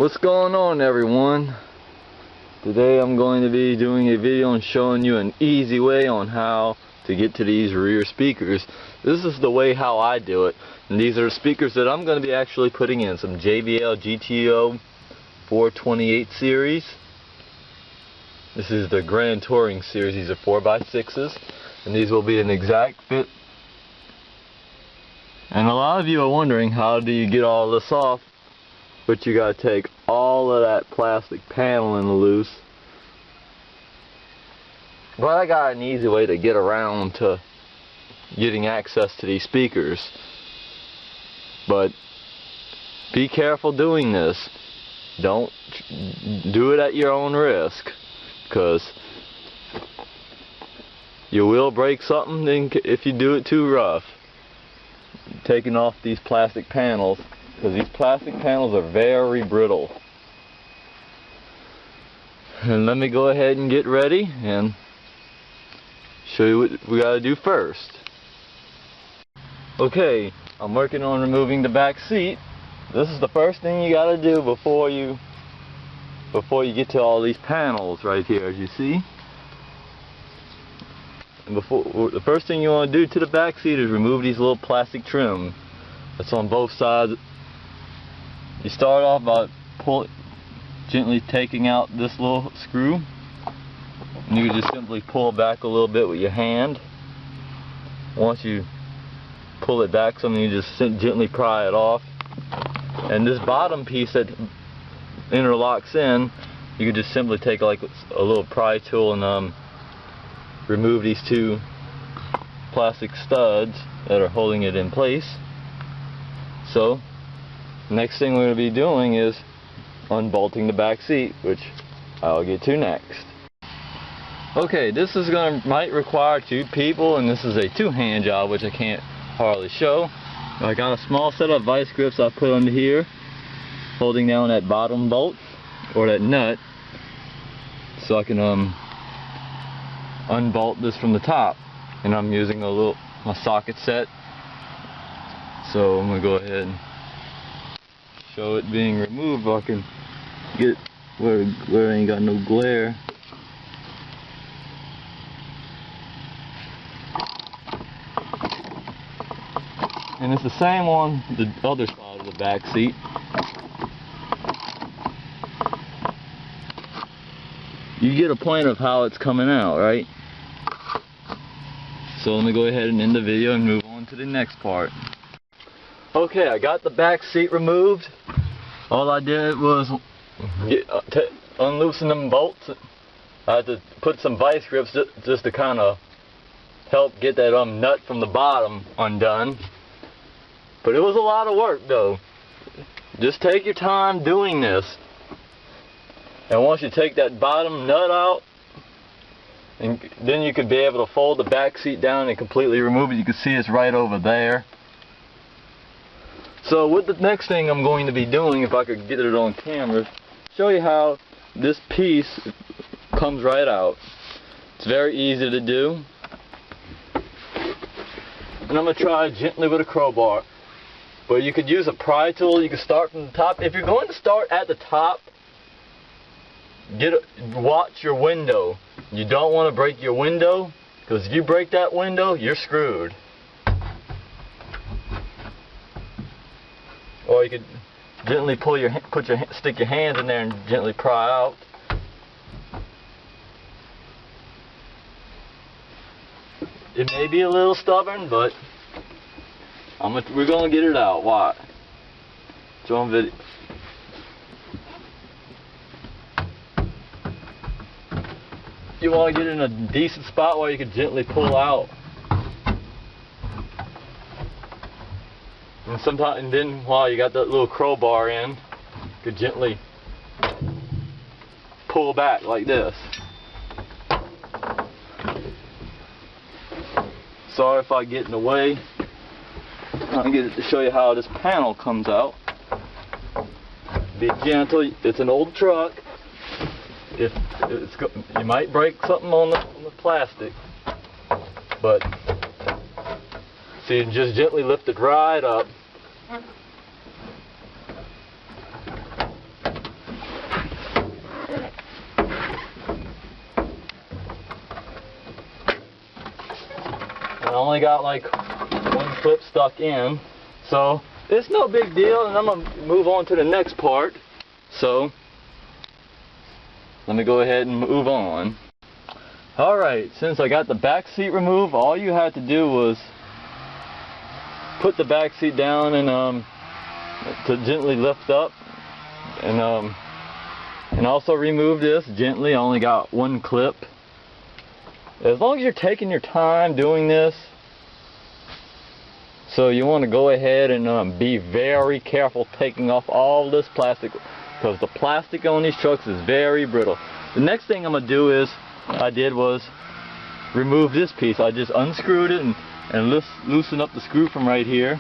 What's going on, everyone? Today I'm going to be doing a video and showing you an easy way on how to get to these rear speakers. This is the way how I do it, and these are the speakers that I'm going to be actually putting in. Some JBL GTO 428 series. This is the Grand Touring series. These are 4x6s, and these will be an exact fit. And a lot of you are wondering, how do you get all this off? But you gotta take all of that plastic paneling loose. But I got an easy way to get around to getting access to these speakers. But be careful doing this. Don't do it at your own risk, because you will break something if you do it too rough. Taking off these plastic panels, because these plastic panels are very brittle. And let me go ahead and get ready and show you what we gotta do first. Okay, I'm working on removing the back seat. This is the first thing you gotta do before you get to all these panels right here, as you see. And the first thing you want to do to the back seat is remove these little plastic trim that's on both sides. You start off by gently taking out this little screw, and you can just simply pull back a little bit with your hand. Once you pull it back some, you just gently pry it off. And this bottom piece that interlocks in, you can just simply take like a little pry tool and remove these two plastic studs that are holding it in place. So next thing we're going to be doing is unbolting the back seat, which I'll get to next. Okay, this is might require two people, and this is a two-hand job, which I can't hardly show. I got a small set of vice grips I put under here, holding down that bottom bolt or that nut, so I can unbolt this from the top. And I'm using my socket set, so I'm gonna go ahead and show it being removed. I can get where it ain't got no glare. And it's the same on the other side of the back seat. You get a point of how it's coming out, right? So let me go ahead and end the video and move on to the next part. Okay, I got the back seat removed. All I did was unloosen them bolts. I had to put some vice grips just to kind of help get that nut from the bottom undone. But it was a lot of work though. Just take your time doing this. And once you take that bottom nut out, and then you could be able to fold the back seat down and completely remove it. You can see it's right over there. So what the next thing I'm going to be doing, if I could get it on camera, show you how this piece comes right out. It's very easy to do. And I'm going to try gently with a crowbar. But you could use a pry tool. You can start from the top. If you're going to start at the top, watch your window. You don't want to break your window, because if you break that window, you're screwed. Or you could gently stick your hands in there and gently pry out. It may be a little stubborn, but we're gonna get it out. Watch. It's on video. You want to get in a decent spot where you can gently pull out. And then while you got that little crowbar in, you could gently pull back like this. Sorry if I get in the way. I'll get it to show you how this panel comes out. Be gentle. It's an old truck. You might break something on the plastic, but so you just gently lift it right up, only got like one clip stuck in, so it's no big deal, and I'm gonna move on to the next part. So let me go ahead and move on. Alright, since I got the back seat removed, all you had to do was put the back seat down and to gently lift up, and also remove this gently. I only got one clip. As long as you're taking your time doing this, so you want to go ahead and be very careful taking off all this plastic, because the plastic on these trucks is very brittle. The next thing I'm going to do is, was remove this piece. I just unscrewed it and loosen up the screw from right here.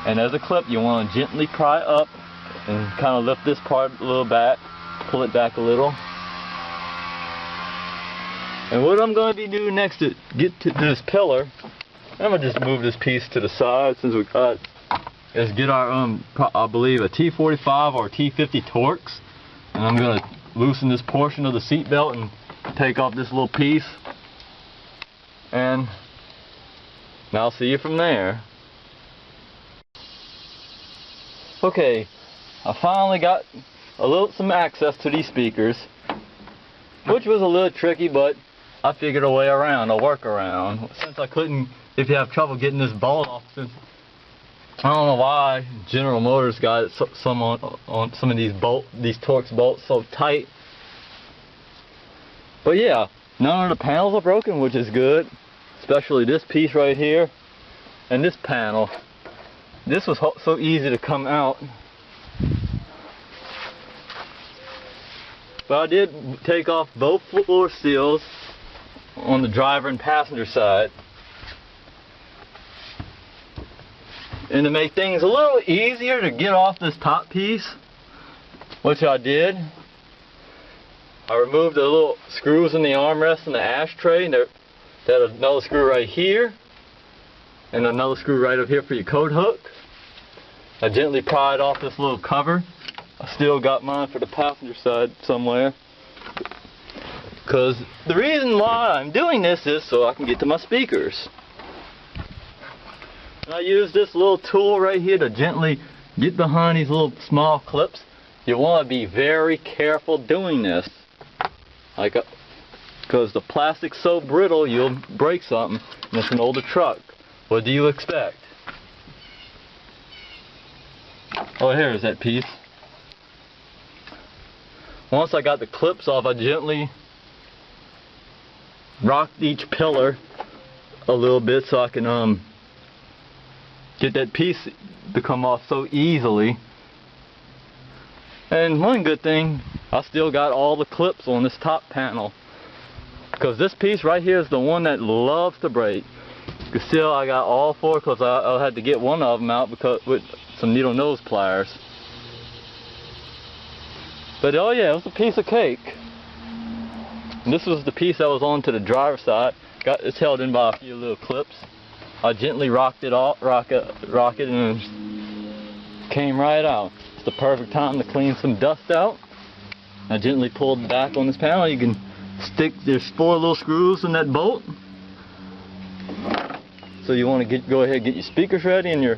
And as a clip, you want to gently pry up and kind of lift this part a little back, pull it back a little. And what I'm going to be doing next to get to this pillar, I'm going to just move this piece to the side since we got, is get our, I believe a T45 or T50 Torx. And I'm going to loosen this portion of the seat belt and take off this little piece. And now I'll see you from there. Okay, I finally got some access to these speakers, which was a little tricky, but I figured a way around, a workaround. Since I couldn't, if you have trouble getting this bolt off, since I don't know why General Motors got some on some of these Torx bolts so tight. But yeah, none of the panels are broken, which is good. Especially this piece right here and this panel. This was so easy to come out. But I did take off both floor seals on the driver and passenger side. And to make things a little easier to get off this top piece, which I did, I removed the little screws in the armrest and the ashtray. And there's another screw right here, and another screw right up here for your coat hook. I gently pried off this little cover. I still got mine for the passenger side somewhere, because the reason why I'm doing this is so I can get to my speakers. And I use this little tool right here to gently get behind these little small clips. You want to be very careful doing this, because the plastic's so brittle you'll break something, and it's an older truck. What do you expect? Oh, here's that piece. Once I got the clips off, I gently rocked each pillar a little bit so I can get that piece to come off so easily. And one good thing, I still got all the clips on this top panel, because this piece right here is the one that loves to break. Still, I got all four, because I had to get one of them out with some needle nose pliers. But oh yeah, it was a piece of cake. And this was the piece that was on to the driver's side. It's held in by a few little clips. I gently rocked it, and it came right out. It's the perfect time to clean some dust out. I gently pulled back on this panel. You can stick, there's 4 little screws in that bolt. So you want to go ahead and get your speakers ready and your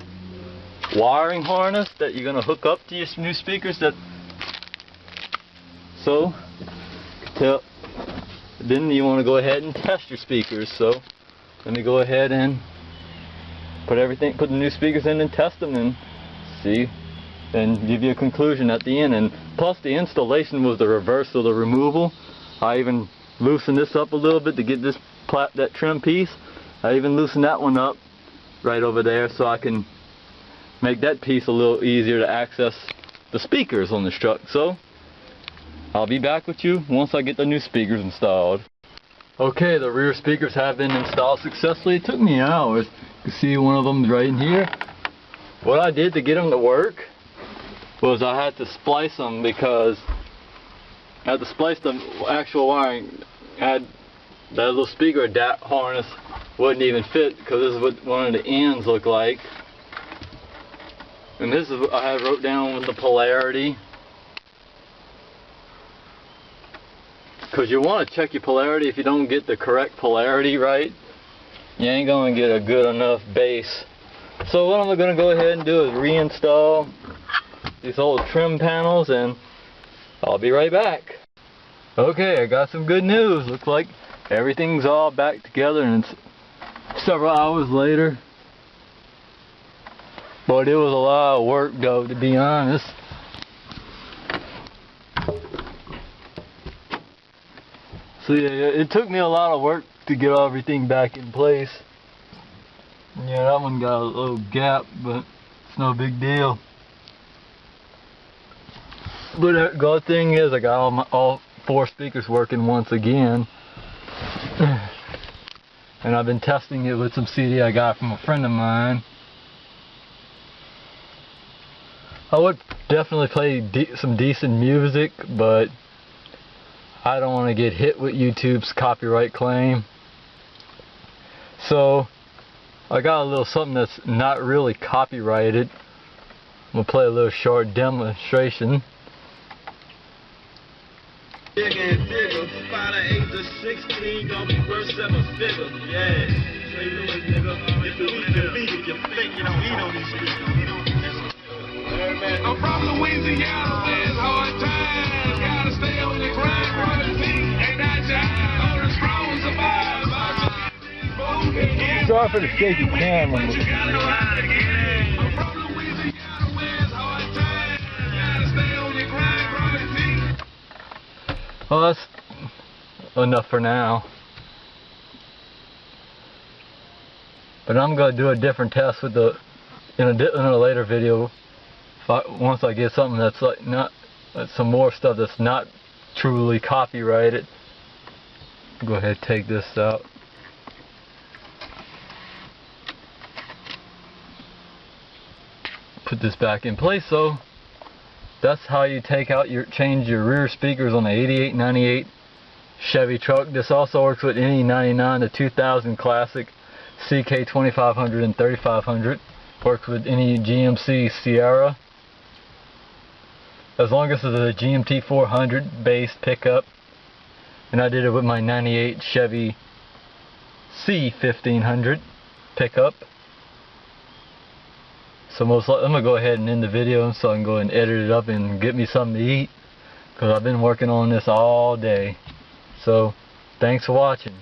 wiring harness that you're going to hook up to your new speakers. Then you want to go ahead and test your speakers. So let me go ahead and put the new speakers in and test them and see, and give you a conclusion at the end. And plus the installation was the reverse of the removal. I even loosened this up a little bit to get that trim piece. I even loosened that one up right over there so I can make that piece a little easier to access the speakers on this truck. So I'll be back with you once I get the new speakers installed. Okay, the rear speakers have been installed successfully. It took me hours. You can see one of them right in here. What I did to get them to work was I had to splice them, because I had to splice the actual wiring. That little speaker harness wouldn't even fit, because this is what one of the ends look like. And this is what I wrote down with the polarity. Because you want to check your polarity. If you don't get the correct polarity right, you ain't gonna get a good enough bass. So what I'm gonna go ahead and do is reinstall these old trim panels, and I'll be right back. Okay, I got some good news. Looks like everything's all back together, and it's several hours later. But it was a lot of work though, to be honest. So yeah, it took me a lot of work to get everything back in place. Yeah, that one got a little gap, but it's no big deal. But the good thing is I got all 4 speakers working once again. And I've been testing it with some CD I got from a friend of mine. I would definitely play some decent music, but I don't want to get hit with YouTube's copyright claim. So I got a little something that's not really copyrighted. I'm going to play a little short demonstration. Bigger and bigger, 5 to 8 to 16, gonna be worth 7 figures, yeah. St. Louis, nigga, if you eat your meat, if you think you don't eat on these streets. I'm from Louisiana, there's hard times, gotta stay on the grind, royalty, ain't that jive, on the strong survive. Sorry for the shaky camera. But you gotta know how to get in. I'm from Louisiana, there's hard times, gotta stay on the grind, royalty. Well, that's enough for now. But I'm going to do a different test with in a later video. Once I get something that's like some more stuff that's not truly copyrighted. Go ahead and take this out. Put this back in place. So that's how you change your rear speakers on the 88, 98 Chevy truck. This also works with any 99 to 2000 Classic, CK 2500 and 3500. Works with any GMC Sierra. As long as it's a GMT 400 base pickup. And I did it with my 98 Chevy C 1500 pickup. So I'm going to go ahead and end the video so I can go and edit it up and get me something to eat. Because I've been working on this all day. So thanks for watching.